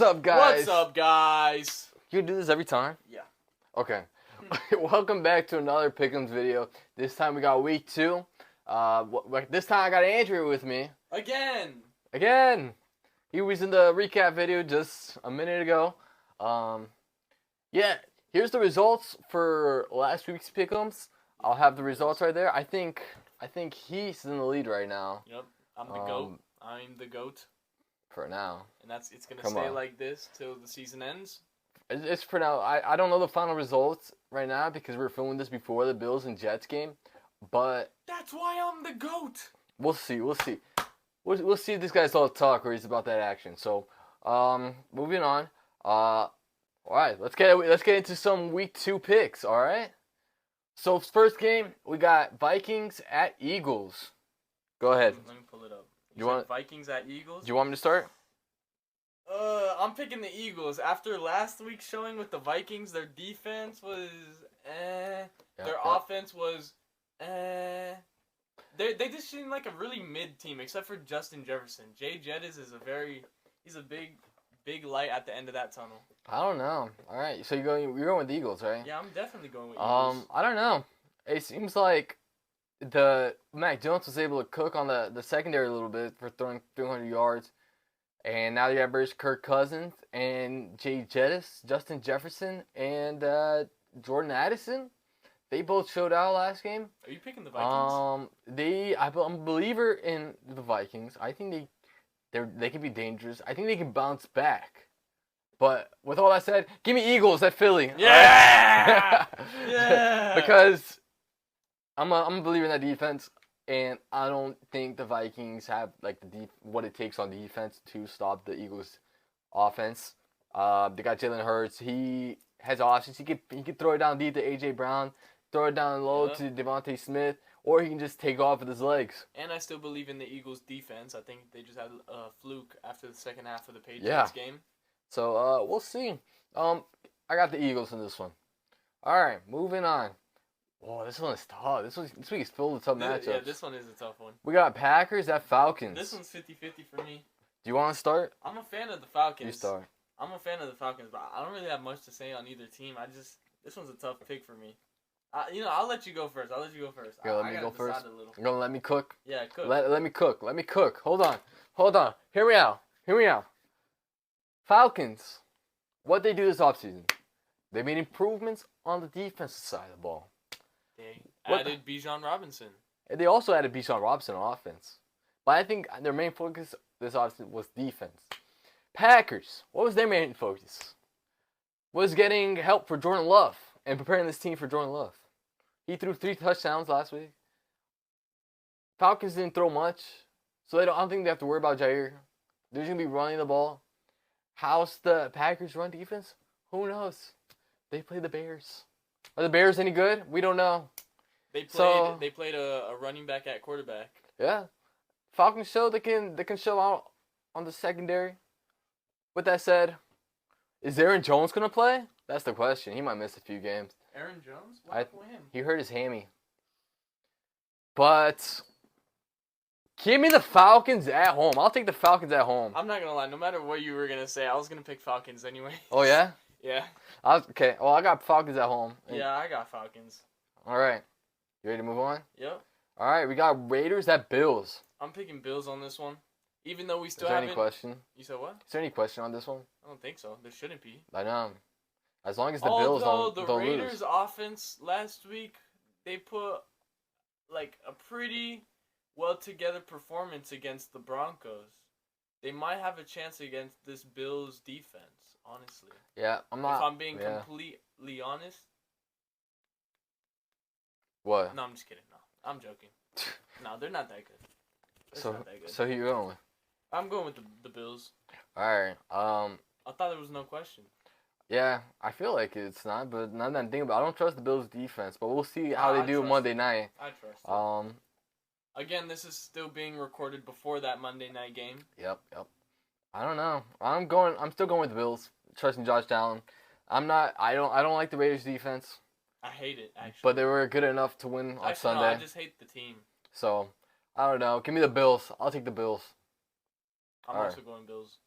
What's up, guys? What's up, guys? You do this every time? Yeah. Okay. Welcome back to another Pick'ems video. This time we got week 2. This time I got Andrew with me. Again. He was in the recap video just a minute ago. Yeah. Here's the results for last week's Pick'ems. I'll have the results right there. I think he's in the lead right now. Yep. I'm the GOAT. I'm the GOAT. For now. And it's gonna stay like this till the season ends. It's for now. I don't know the final results right now because we're filming this before the Bills and Jets game, but that's why I'm the GOAT. We'll see. We'll see if this guy's all talk or he's about that action. So, moving on. All right, let's get into some week 2 picks. All right. So first game we got Vikings at Eagles. Go ahead. Let me pull it up. You want Vikings at Eagles? Do you want me to start? I'm picking the Eagles. After last week's showing with the Vikings, their defense was their offense was They just seem like a really mid team, except for Justin Jefferson. Jay Jettis is he's a big light at the end of that tunnel. I don't know. All right, so you're going with the Eagles, right? Yeah, I'm definitely going with Eagles. I don't know. It seems like the Mac Jones was able to cook on the secondary a little bit for throwing 300 yards. And now you got versus Kirk Cousins and Jay Jettis, Justin Jefferson, and Jordan Addison. They both showed out last game. Are you picking the Vikings? I'm a believer in the Vikings. I think they can be dangerous. I think they can bounce back. But with all that said, give me Eagles at Philly. Yeah, yeah. Because I'm a believer in that defense, and I don't think the Vikings have like what it takes on defense to stop the Eagles' offense. They got Jalen Hurts. He has options. He can throw it down deep to AJ Brown, throw it down low to Devontae Smith, or he can just take off with his legs. And I still believe in the Eagles' defense. I think they just had a fluke after the second half of the Patriots game. So we'll see. I got the Eagles in this one. All right, moving on. Whoa, this one is tough. This week is filled with tough matchups. Yeah, this one is a tough one. We got Packers at Falcons. This one's 50-50 for me. Do you want to start? I'm a fan of the Falcons. You start. I'm a fan of the Falcons, but I don't really have much to say on either team. This one's a tough pick for me. I'll let you go first. Let me go first. You're gonna let me cook? Yeah, cook. Let me cook. Hold on. Hear me out. Falcons. What they do this offseason? They made improvements on the defensive side of the ball. They added Bijan Robinson. And they also added Bijan Robinson on offense. But I think their main focus this offseason was defense. Packers. What was their main focus? Was getting help for Jordan Love and preparing this team for Jordan Love. He threw 3 touchdowns last week. Falcons didn't throw much, so I don't think they have to worry about Jair. They're just going to be running the ball. How's the Packers' run defense? Who knows? They play the Bears. Are the Bears any good? We don't know. They played a running back at quarterback. Yeah. Falcons show they can show out on the secondary. With that said, is Aaron Jones going to play? That's the question. He might miss a few games. Aaron Jones? What happened with him? He hurt his hammy. But give me the Falcons at home. I'll take the Falcons at home. I'm not going to lie. No matter what you were going to say, I was going to pick Falcons anyway. Oh, yeah? Yeah. Okay. Well, I got Falcons at home. Yeah, I got Falcons. All right. You ready to move on? Yep. All right. We got Raiders at Bills. I'm picking Bills on this one. Even though we still haven't... Is there any question? You said what? Is there any question on this one? I don't think so. There shouldn't be. I know. As long as the Bills don't lose. The Raiders' offense last week, they put like a pretty well-together performance against the Broncos. They might have a chance against this Bills defense, honestly. Yeah, I'm not... If I'm being completely honest. What? No, I'm just kidding. No, I'm joking. No, they're not that good. So who you going with? I'm going with the Bills. All right. I thought there was no question. Yeah, I feel like it's not, but now that I'm thinking about it, I don't trust the Bills' defense, but we'll see how they do Monday night. I trust them. Again, this is still being recorded before that Monday night game. Yep. I don't know. I'm still going with the Bills, trusting Josh Allen. I don't like the Raiders' defense. I hate it, actually. But they were good enough to win on Sunday. No, I just hate the team. So, I don't know. Give me the Bills. I'll take the Bills. I'm also going Bills.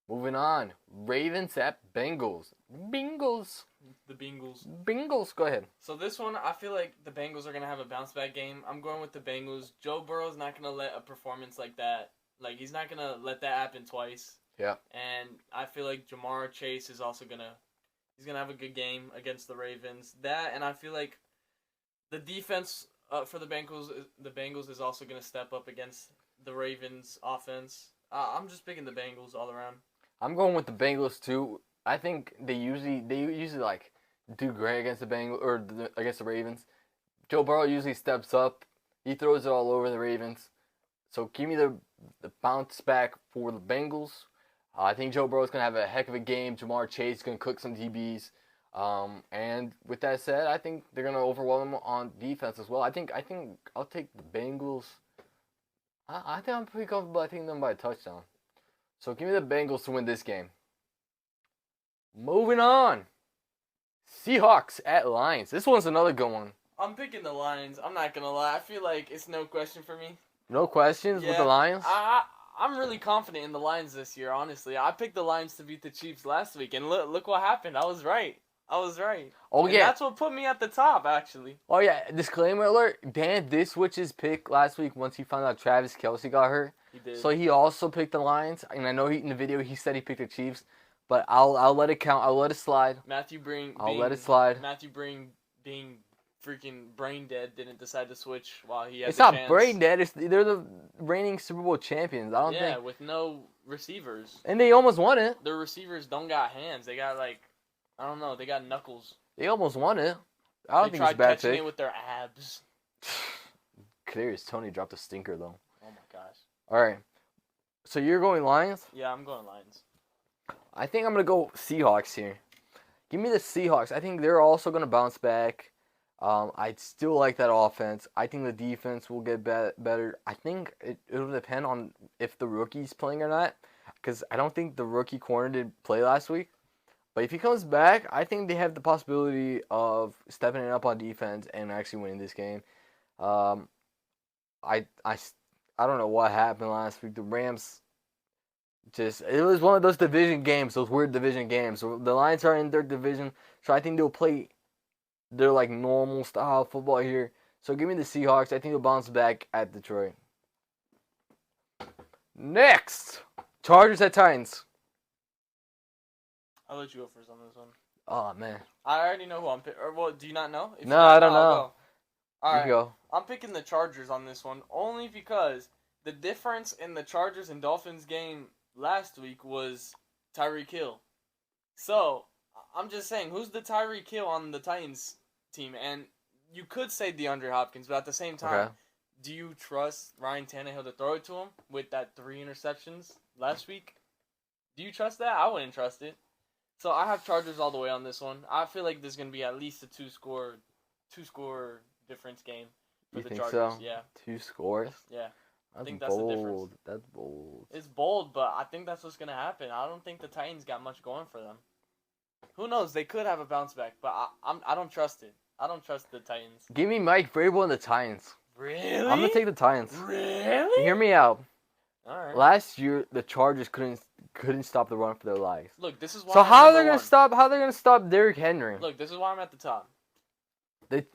Moving on. Ravens at Bengals. Bengals. The Bengals. Bengals. Go ahead. So this one, I feel like the Bengals are gonna have a bounce back game. I'm going with the Bengals. Joe Burrow's not gonna let a performance like that. Like he's not gonna let that happen twice. Yeah. And I feel like Jamar Chase is also he's gonna have a good game against the Ravens. That, and I feel like the defense for the Bengals is also gonna step up against the Ravens offense. I'm just picking the Bengals all around. I'm going with the Bengals too. I think they usually like do great against the Bengals or against the Ravens. Joe Burrow usually steps up. He throws it all over the Ravens. So give me the bounce back for the Bengals. I think Joe Burrow's gonna have a heck of a game. Jamar Chase is gonna cook some DBs. And with that said, I think they're gonna overwhelm them on defense as well. I think I'll take the Bengals. I think I'm pretty comfortable. I think them by a touchdown. So give me the Bengals to win this game. Moving on. Seahawks at Lions. This one's another good one. I'm picking the Lions. I'm not gonna lie. I feel like it's no question for me. No questions with the Lions? I'm really confident in the Lions this year, honestly. I picked the Lions to beat the Chiefs last week, and look what happened. I was right. Oh, and yeah. that's what put me at the top, actually. Oh, yeah. Disclaimer alert. Dan did switch his pick last week once he found out Travis Kelce got hurt. He did. So he also picked the Lions. And I know in the video he said he picked the Chiefs. But I'll let it count. I'll let it slide. I'll let it slide. Matthew being freaking brain dead didn't decide to switch while he had It's the not chance. brain dead. They're the reigning Super Bowl champions. I don't think. Yeah, with no receivers. And they almost won it. Their receivers don't got hands. They got I don't know. They got knuckles. They almost won it. I don't They think it's a tried bad catching pick. it with their abs. Kadarius Toney dropped a stinker though. Oh my gosh. All right. So you're going Lions? Yeah, I'm going Lions. I think I'm gonna go Seahawks here. Give me the Seahawks. I think they're also gonna bounce back. I still like that offense. I think the defense will get better. I think it'll depend on if the rookie's playing or not, because I don't think the rookie corner did play last week. But if he comes back, I think they have the possibility of stepping it up on defense and actually winning this game. I don't know what happened last week. The Rams it was one of those division games, those weird division games. So the Lions are in their division, so I think they'll play their like normal style football here. So give me the Seahawks. I think they'll bounce back at Detroit. Next, Chargers at Titans. I'll let you go first on this one. Oh man. I already know who I'm picking. Or well, do you not know? If No, you I don't I'll know. go. All right. You go. I'm picking the Chargers on this one only because the difference in the Chargers and Dolphins game last week was Tyreek Hill. So I'm just saying, who's the Tyreek Hill on the Titans team? And you could say DeAndre Hopkins, but at the same time, Okay. do you trust Ryan Tannehill to throw it to him with that 3 interceptions last week? Do you trust that? I wouldn't trust it. So I have Chargers all the way on this one. I feel like there's gonna be at least a two score difference game for You the think Chargers. so? Yeah, 2 scores. yeah. That's think that's the difference. bold. That's bold. It's bold, but I think that's what's gonna happen. I don't think the Titans got much going for them. Who knows? They could have a bounce back, but I don't trust it. I don't trust the Titans. Give me Mike Vrabel and the Titans. Really? I'm gonna take the Titans. Really? Hear me out. All right. Last year, the Chargers couldn't stop the run for their lives. Look, this is why. So I'm how are they number gonna one. stop? How are they gonna stop Derrick Henry? Look, this is why I'm at the top.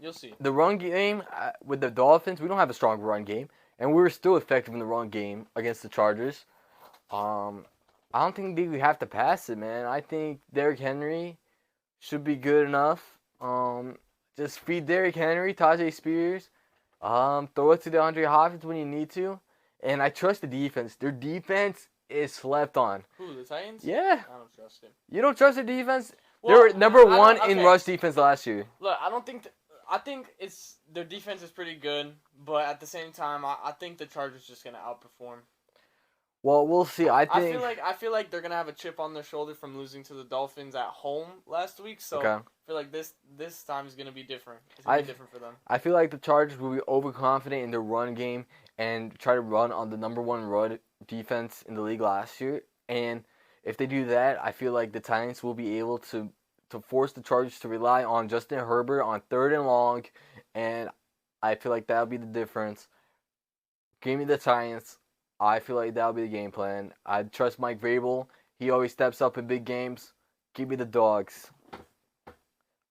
You'll see. The run game with the Dolphins, we don't have a strong run game, and we were still effective in the run game against the Chargers. I don't think they have to pass it, man. I think Derrick Henry should be good enough. Just feed Derrick Henry, Tajay Spears. Throw it to DeAndre Hopkins when you need to. And I trust the defense. Their defense is slept on. Who, the Titans? Yeah. I don't trust him. You don't trust their defense? They Well, were number I one don't- in okay. rush defense last year. Look, I don't think. I think it's their defense is pretty good, but at the same time, I think the Chargers just gonna outperform. Well, we'll see. I I think. feel like they're gonna have a chip on their shoulder from losing to the Dolphins at home last week. So Okay. I feel like this time is gonna be different. It's gonna be different for them. I feel like the Chargers will be overconfident in their run game and try to run on the number one run defense in the league last year. And if they do that, I feel like the Titans will be able to force the Chargers to rely on Justin Herbert on 3rd and long. And I feel like that'll be the difference. Give me the Titans. I feel like that'll be the game plan. I trust Mike Vrabel. He always steps up in big games. Give me the dogs.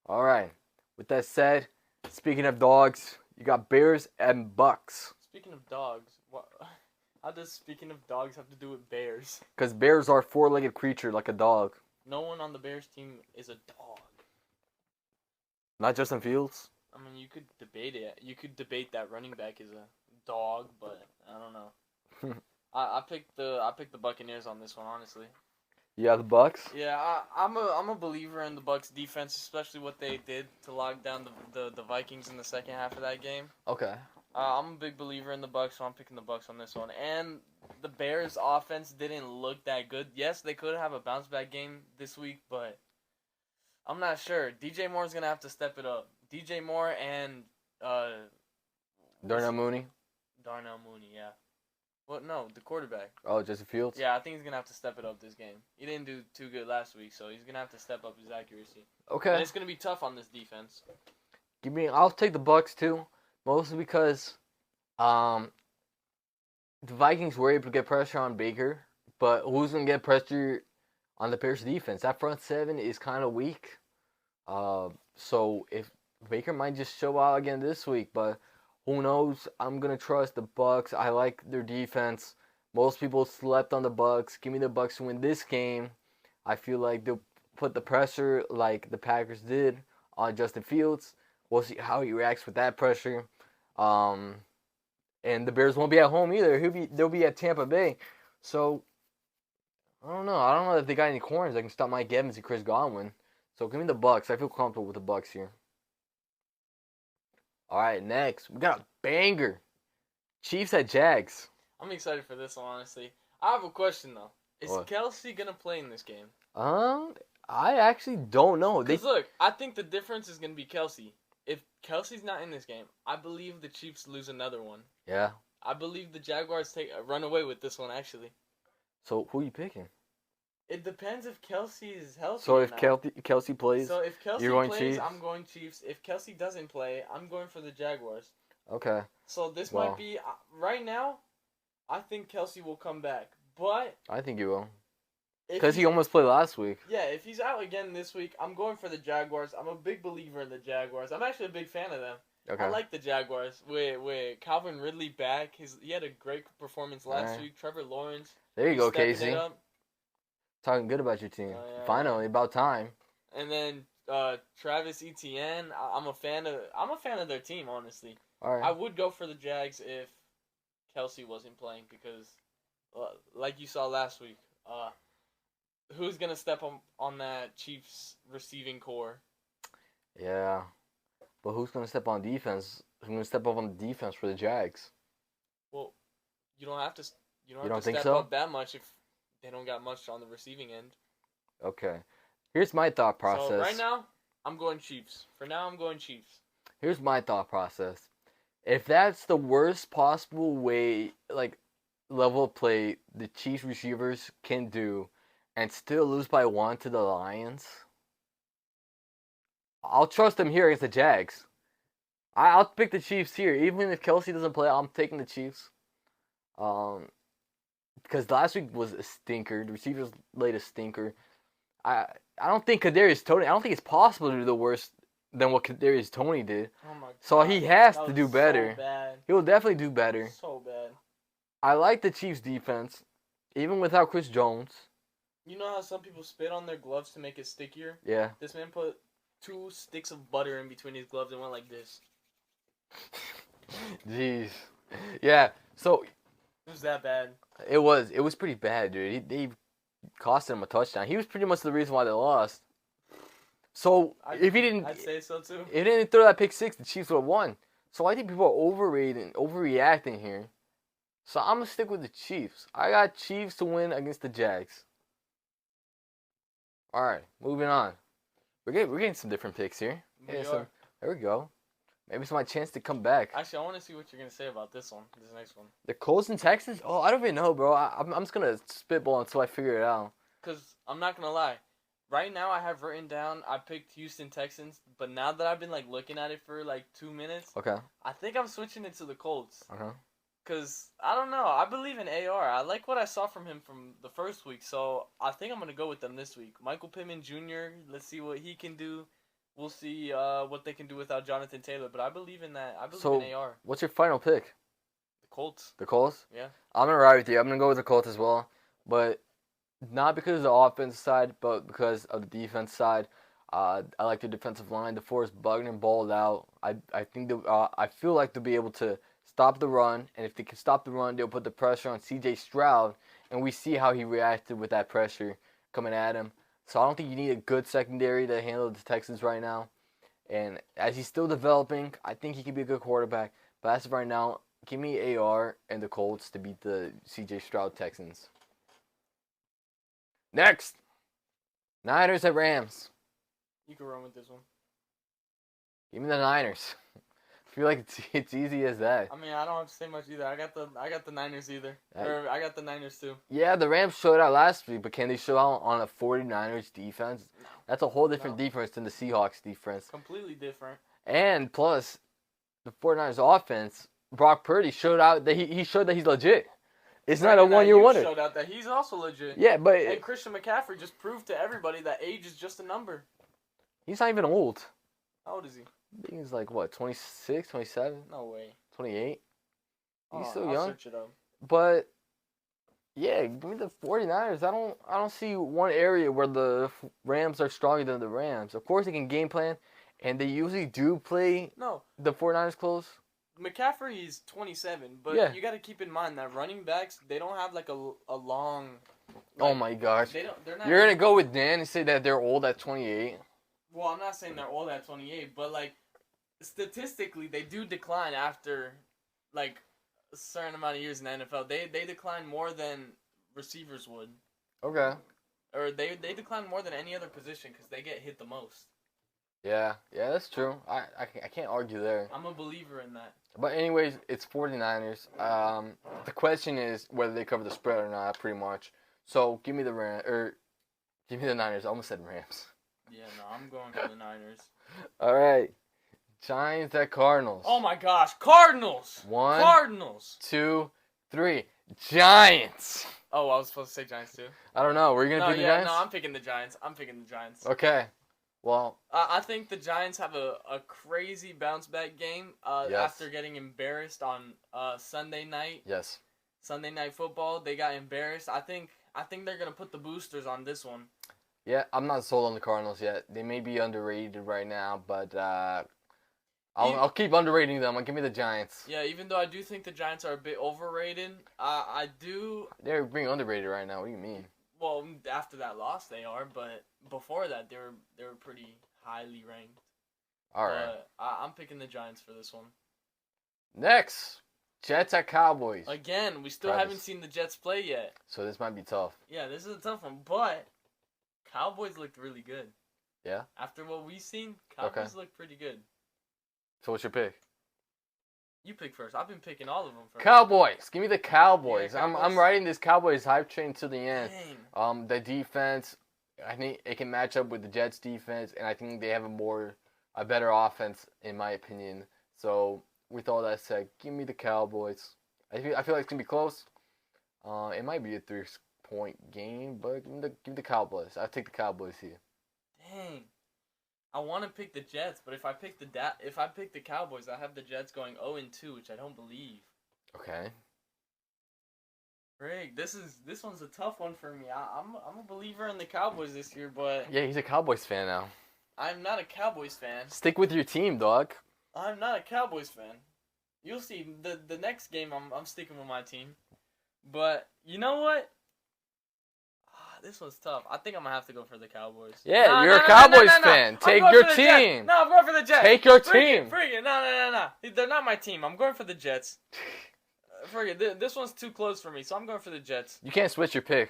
All right. With that said, speaking of dogs, you got Bears and Bucks. Speaking of dogs, what? How does speaking of dogs have to do with bears? Because bears are a four-legged creature like a dog. No one on the Bears team is a dog. Not Justin Fields. I mean, you could debate it. You could debate that running back is a dog, but I don't know. I picked the Buccaneers on this one, honestly. Yeah, the Bucks. Yeah, I'm a believer in the Bucks defense, especially what they did to lock down the Vikings in the second half of that game. Okay. I'm a big believer in the Bucks, so I'm picking the Bucks on this one. And the Bears' offense didn't look that good. Yes, they could have a bounce back game this week, but I'm not sure. DJ Moore's gonna have to step it up. DJ Moore and Darnell Mooney. Darnell Mooney, yeah. Well, no, the quarterback. Oh, Justin Fields. Yeah, I think he's gonna have to step it up this game. He didn't do too good last week, so he's gonna have to step up his accuracy. Okay. And it's gonna be tough on this defense. I'll take the Bucks too, mostly because, the Vikings were able to get pressure on Baker, but who's gonna get pressure on the Bears defense? That front seven is kind of weak. So if Baker might just show out again this week, but who knows? I'm gonna trust the Bucks. I like their defense. Most people slept on the Bucks. Give me the Bucks to win this game. I feel like they'll put the pressure like the Packers did on Justin Fields. We'll see how he reacts with that pressure. And the Bears won't be at home either. They'll be at Tampa Bay. So I don't know. I don't know if they got any corners that can stop Mike Evans and Chris Godwin. So give me the Bucks. I feel comfortable with the Bucks here. All right, next we got a banger. Chiefs at Jags. I'm excited for this one, honestly. I have a question though. Is What? Kelsey gonna play in this game? I actually don't know. Because look, I think the difference is gonna be Kelsey. If Kelsey's not in this game, I believe the Chiefs lose another one. Yeah. I believe the Jaguars run away with this one actually. So who are you picking? It depends if Kelsey is healthy. So or if not. Kelsey plays, So if Kelsey you're going plays, Chiefs? I'm going Chiefs. If Kelsey doesn't play, I'm going for the Jaguars. okay. So this Wow. might be right now. I think Kelsey will come back, but I think you will. if Because he almost played last week. yeah, if he's out again this week, I'm going for the Jaguars. I'm a big believer in the Jaguars. I'm actually a big fan of them. Okay. I like the Jaguars with Calvin Ridley back. He had a great performance last Alright. week. Trevor Lawrence. There you he's go, stepping Casey. it up. Talking good about your team. Oh, yeah, Finally, about time. And then Travis Etienne. I'm a fan of their team, honestly. All I right. would go for the Jags if Kelsey wasn't playing because, like you saw last week, who's gonna step on that Chiefs receiving core? Yeah. But who's gonna step on defense? Who's gonna step up on the defense for the Jags? Well, you don't have to. You don't You have don't to think step so? up that much if they don't got much on the receiving end. Okay. Here's my thought process. So right now, I'm going Chiefs. For now, I'm going Chiefs. Here's my thought process. If that's the worst possible way, like, level of play the Chiefs receivers can do and still lose by 1 to the Lions, I'll trust them here against the Jags. I'll pick the Chiefs here. Even if Kelsey doesn't play, I'm taking the Chiefs. Because last week was a stinker. The receivers laid a stinker. I don't think Kadarius Toney. I don't think it's possible to do the worse than what Kadarius Toney did. Oh my god. So he has That to was do better. So bad. He will definitely do better. So bad. I like the Chiefs defense, even without Chris Jones. You know how some people spit on their gloves to make it stickier? Yeah. This man put 2 sticks of butter in between his gloves and went like this. Jeez. Yeah. So It was that bad. it was pretty bad, dude. They cost him a touchdown. He was pretty much the reason why they lost. So if he didn't, I'd say so too. if he didn't throw that pick six, the Chiefs would have won. So I think people are overreacting here. So I'm gonna stick with the Chiefs. I got Chiefs to win against the Jags. All right, moving on. We're getting some different picks here. We Some- are. there we go. Maybe it's my chance to come back. Actually, I want to see what you're gonna say about this one. This next one. The Colts and Texans? Oh, I don't even know, bro. I'm just gonna spitball until I figure it out. Cause I'm not gonna lie. Right now, I have written down I picked Houston Texans, but now that I've been like looking at it for like 2 minutes, Okay. I think I'm switching it to the Colts. Okay. Cause I don't know. I believe in AR. I like what I saw from him from the first week, so I think I'm gonna go with them this week. Michael Pittman Jr. Let's see what he can do. We'll see what they can do without Jonathan Taylor. But I believe in that. I believe in AR. What's your final pick? The Colts. The Colts? Yeah. I'm gonna ride with you. I'm gonna go with the Colts as well, but not because of the offensive side, but because of the defense side. I like the defensive line. DeForest Buckner balled out. I think I feel like they'll be able to stop the run, and if they can stop the run, they'll put the pressure on C.J. Stroud, and we see how he reacted with that pressure coming at him. So I don't think you need a good secondary to handle the Texans right now. And as he's still developing, I think he can be a good quarterback. But as of right now, give me AR and the Colts to beat the C.J. Stroud Texans. Next, Niners at Rams. You can run with this one. Give me the Niners. I feel like it's easy as that. I mean, I don't have to say much either. I got the Niners either. Or I got the Niners too. Yeah, the Rams showed out last week, but can they show out on a 49ers defense? No. That's a whole different defense than the Seahawks defense. Completely different. And plus, the 49ers offense, Brock Purdy showed out that he showed that he's legit. It's not a one-year wonder. Showed out that he's also legit. Yeah, but and Christian McCaffrey just proved to everybody that age is just a number. He's not even old. How old is he? I think he's like, what, 26, 27? No way. 28? He's still I'll young. Search it up. But, yeah, give me the 49ers. I don't see one area where the Rams are stronger than the Rams. Of course, they can game plan, and they usually do play the 49ers close. McCaffrey is 27, but you got to keep in mind that running backs, they don't have like a long... oh my gosh. They're not You're going to go with Dan and say that they're old at 28? Well, I'm not saying they're old at 28, but like statistically, they do decline after like a certain amount of years in the NFL. They decline more than receivers would. Okay. Or they decline more than any other position because they get hit the most. Yeah, that's true. I can't argue there. I'm a believer in that. But anyways, it's 49ers. The question is whether they cover the spread or not, pretty much. So give me the Niners. I almost said Rams. Yeah, no, I'm going for the Niners. All right. Giants at Cardinals. Oh my gosh, Cardinals! Cardinals! 2, 3. Giants! Oh, I was supposed to say Giants too. I don't know. Were you going to pick the Giants? No, I'm picking the Giants. Okay. Well, I think the Giants have a crazy bounce back game after getting embarrassed on Sunday night. Yes. Sunday Night Football, they got embarrassed. I think they're going to put the boosters on this one. Yeah, I'm not sold on the Cardinals yet. They may be underrated right now, but I'll keep underrating them. Give me the Giants. Yeah, even though I do think the Giants are a bit overrated, I do... They're being underrated right now. What do you mean? Well, after that loss, they are, but before that, they were pretty highly ranked. All right. I'm picking the Giants for this one. Next, Jets at Cowboys. Again, we still haven't seen the Jets play yet. So this might be tough. Yeah, this is a tough one, but Cowboys looked really good. Yeah? After what we've seen, Cowboys look pretty good. So what's your pick? You pick first. I've been picking all of them first. Cowboys. Give me the Cowboys. Yeah, Cowboys. I'm riding this Cowboys hype train to the end. Dang. The defense, I think it can match up with the Jets defense, and I think they have a better offense, in my opinion. So with all that said, give me the Cowboys. I feel like it's gonna be close. It might be a 3-point game, but give me the Cowboys. I'll take the Cowboys here. Dang. I want to pick the Jets, but if I pick the Cowboys, I have the Jets going 0-2, which I don't believe. Okay. Greg, this one's a tough one for me. I'm a believer in the Cowboys this year, but yeah, he's a Cowboys fan now. I'm not a Cowboys fan. Stick with your team, dog. I'm not a Cowboys fan. You'll see the next game. I'm sticking with my team, but you know what? This one's tough. I think I'm going to have to go for the Cowboys. Yeah, you're a Cowboys fan. Take your team. No, I'm going for the Jets. Take your team. Freaking. No. They're not my team. I'm going for the Jets. Forget this one's too close for me, so I'm going for the Jets. You can't switch your pick.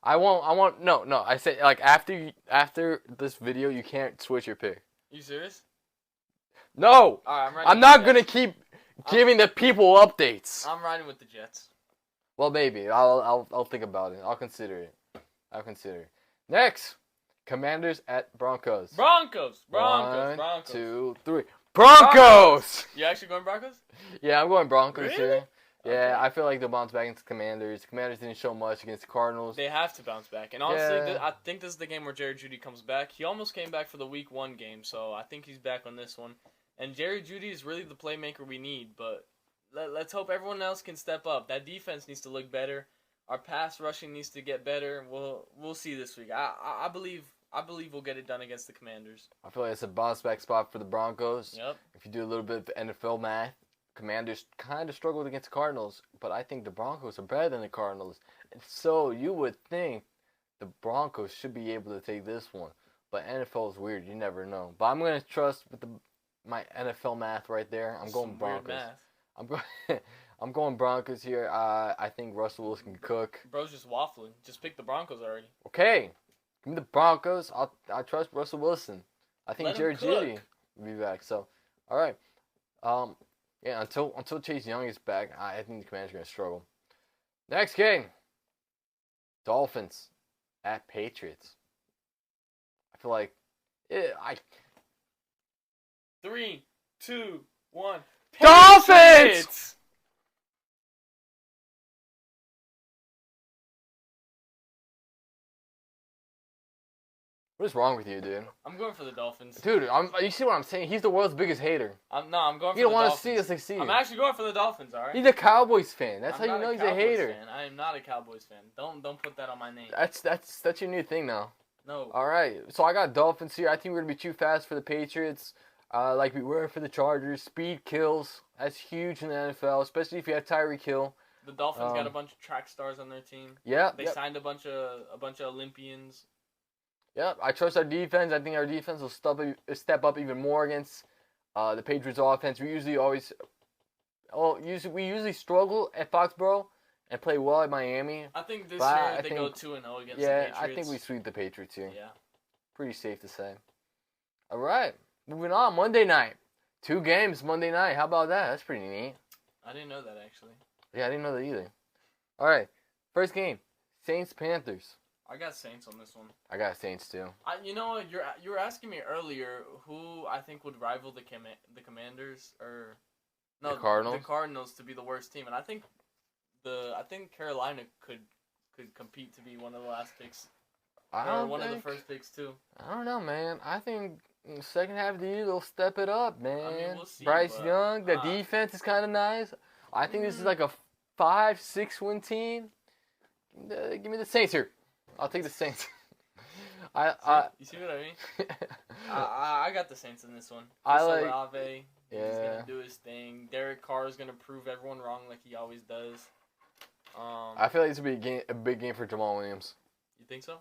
I won't. No. I say like after this video, you can't switch your pick. You serious? No. All right, I'm not going to keep giving the people updates. I'm riding with the Jets. Well, maybe. I'll think about it. I'll consider it. Next, Commanders at Broncos. Broncos. 1, 2, 3. Broncos! You actually going Broncos? Yeah, I'm going Broncos really? here. Yeah, I feel like they'll bounce back against the Commanders. The Commanders didn't show much against the Cardinals. They have to bounce back. And honestly, Yeah. I think this is the game where Jerry Jeudy comes back. He almost came back for the Week 1 game, so I think he's back on this one. And Jerry Jeudy is really the playmaker we need, but let's hope everyone else can step up. That defense needs to look better. Our pass rushing needs to get better. We'll see this week. I believe we'll get it done against the Commanders. I feel like it's a bounce back spot for the Broncos. Yep. If you do a little bit of NFL math, Commanders kind of struggled against the Cardinals, but I think the Broncos are better than the Cardinals. And so you would think the Broncos should be able to take this one. But NFL is weird. You never know. But I'm going to trust with my NFL math right there. I'm going Some Broncos. weird math. I'm going Broncos here. I think Russell Wilson can cook. Bro's just waffling. Just pick the Broncos already. Okay. Give me the Broncos. I trust Russell Wilson. I think Let him Jerry cook. Jeudy will be back. So, all right. Yeah, until Chase Young is back, I think the Commanders are going to struggle. Next game. Dolphins at Patriots. I feel like 3, 2, 1. Dolphins! Patriots! What is wrong with you, dude? I'm going for the Dolphins. Dude, you see what I'm saying? He's the world's biggest hater. I'm going for the Dolphins. You don't want to see us succeed. I'm actually going for the Dolphins, all right? He's a Cowboys fan. That's I'm how you not know he's a Cowboys hater. Fan. I am not a Cowboys fan. Don't put that on my name. That's your new thing now. No. All right, so I got Dolphins here. I think we're gonna be too fast for the Patriots, like we were for the Chargers. Speed kills. That's huge in the NFL, especially if you have Tyreek Hill. The Dolphins got a bunch of track stars on their team. Yeah, They signed a bunch of Olympians. Yep, I trust our defense. I think our defense will step up even more against the Patriots offense. We usually struggle at Foxborough and play well at Miami. I think this But year I they think- go 2-0 against the Yeah, Patriots. I think we sweep the Patriots here. Yeah. Pretty safe to say. All right, moving on. Monday night. 2 games Monday night. How about that? That's pretty neat. I didn't know that actually. Yeah, I didn't know that either. All right, first game. Saints-Panthers. I got Saints on this one. I got Saints too. You know what? You were asking me earlier who I think would rival the Commanders or The Cardinals? The Cardinals to be the worst team, and I think Carolina could compete to be one of the last picks or one of the first picks too. I don't know, man. I think in the second half of the year they'll step it up, man. We'll see, Bryce but, Young, the defense is kind of nice. I think this is like a 5-6 win team. Give me the Saints here. I'll take the Saints. You see what I mean? I got the Saints in this one. Olave, he's gonna do his thing. Derek Carr is gonna prove everyone wrong like he always does. I feel like this would be a big game for Jamal Williams. You think so?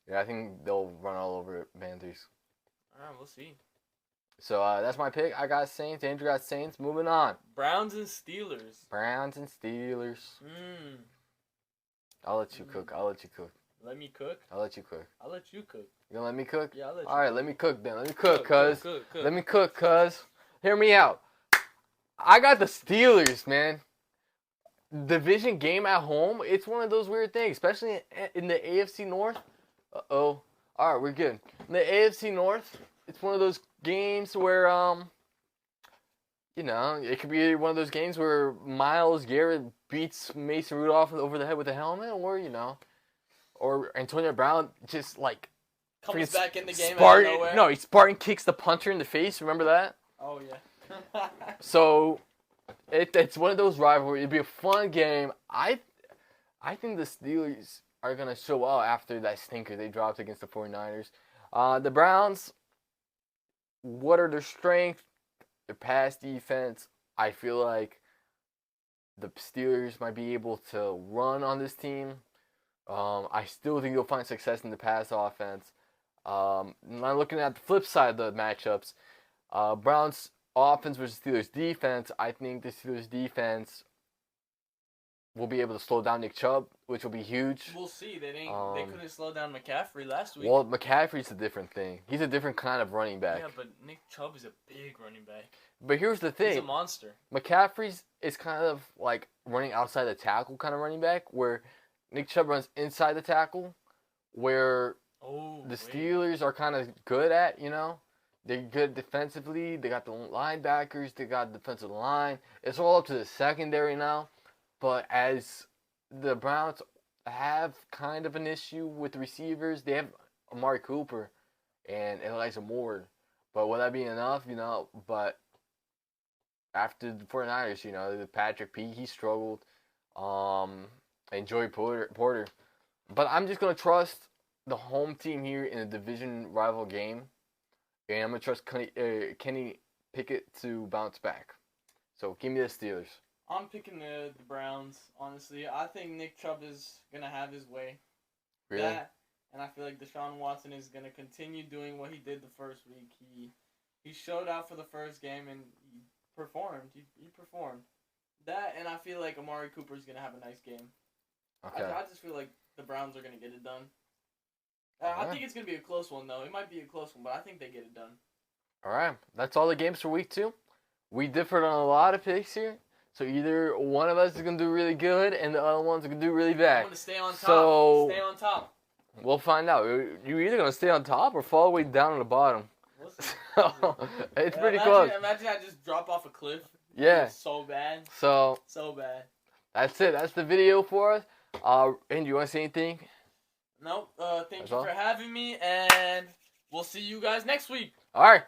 Yeah, I think they'll run all over Panthers. All right, we'll see. So that's my pick. I got Saints. Andrew got Saints. Moving on. Browns and Steelers. Browns and Steelers. I'll let you cook. Let me cook? I'll let you cook. I'll let you cook. You gonna let me cook? Yeah, I'll let you All right, cook. let me cook then. Let me cook, cuz. Cook. Let me cook, cuz. Hear me out. I got the Steelers, man. Division game at home. It's one of those weird things, especially in the AFC North. Uh-oh. All right, we're good. In the AFC North, it's one of those games where, it could be one of those games where Myles Garrett beats Mason Rudolph over the head with a helmet, or Antonio Brown just like Comes back in the game Spartan, out of nowhere. no, Spartan kicks the punter in the face. Remember that? Oh, yeah. So it's one of those rivalries. It'd be a fun game. I think the Steelers are going to show out after that stinker they dropped against the 49ers. The Browns, what are their strengths? Their pass defense. I feel like the Steelers might be able to run on this team. I still think you'll find success in the pass offense. Now looking at the flip side of the matchups, Browns offense versus Steelers defense, I think the Steelers defense will be able to slow down Nick Chubb, which will be huge. We'll see. They couldn't slow down McCaffrey last week. Well, McCaffrey's a different thing. He's a different kind of running back. Yeah, but Nick Chubb is a big running back. But here's the thing. He's a monster. McCaffrey's is kind of like running outside the tackle kind of running back, where Nick Chubb runs inside the tackle, where the Steelers are kind of good at, They're good defensively. They got the linebackers. They got defensive line. It's all up to the secondary now. But as the Browns have kind of an issue with receivers, they have Amari Cooper and Elijah Moore. But will that be enough? But after the 49ers, Patrick P, he struggled. And Joey Porter. But I'm just going to trust the home team here in a division rival game. And I'm going to trust Kenny Pickett to bounce back. So give me the Steelers. I'm picking the Browns, honestly. I think Nick Chubb is going to have his way. Really? And I feel like Deshaun Watson is going to continue doing what he did the first week. He showed out for the first game and he performed. He performed. That, and I feel like Amari Cooper is going to have a nice game. Okay. I just feel like the Browns are going to get it done. I think it's going to be a close one, though. It might be a close one, but I think they get it done. All right. That's all the games for week 2. We differed on a lot of picks here. So either one of us is going to do really good and the other one's going to do really bad. I'm going to stay on top. So, stay on top. We'll find out. You're either going to stay on top or fall way down on the bottom. It's pretty close. Imagine I just drop off a cliff. Yeah. So bad. So bad. That's it. That's the video for us. And you want to say anything? Nope. Thank you for having me, and we'll see you guys next week. All right.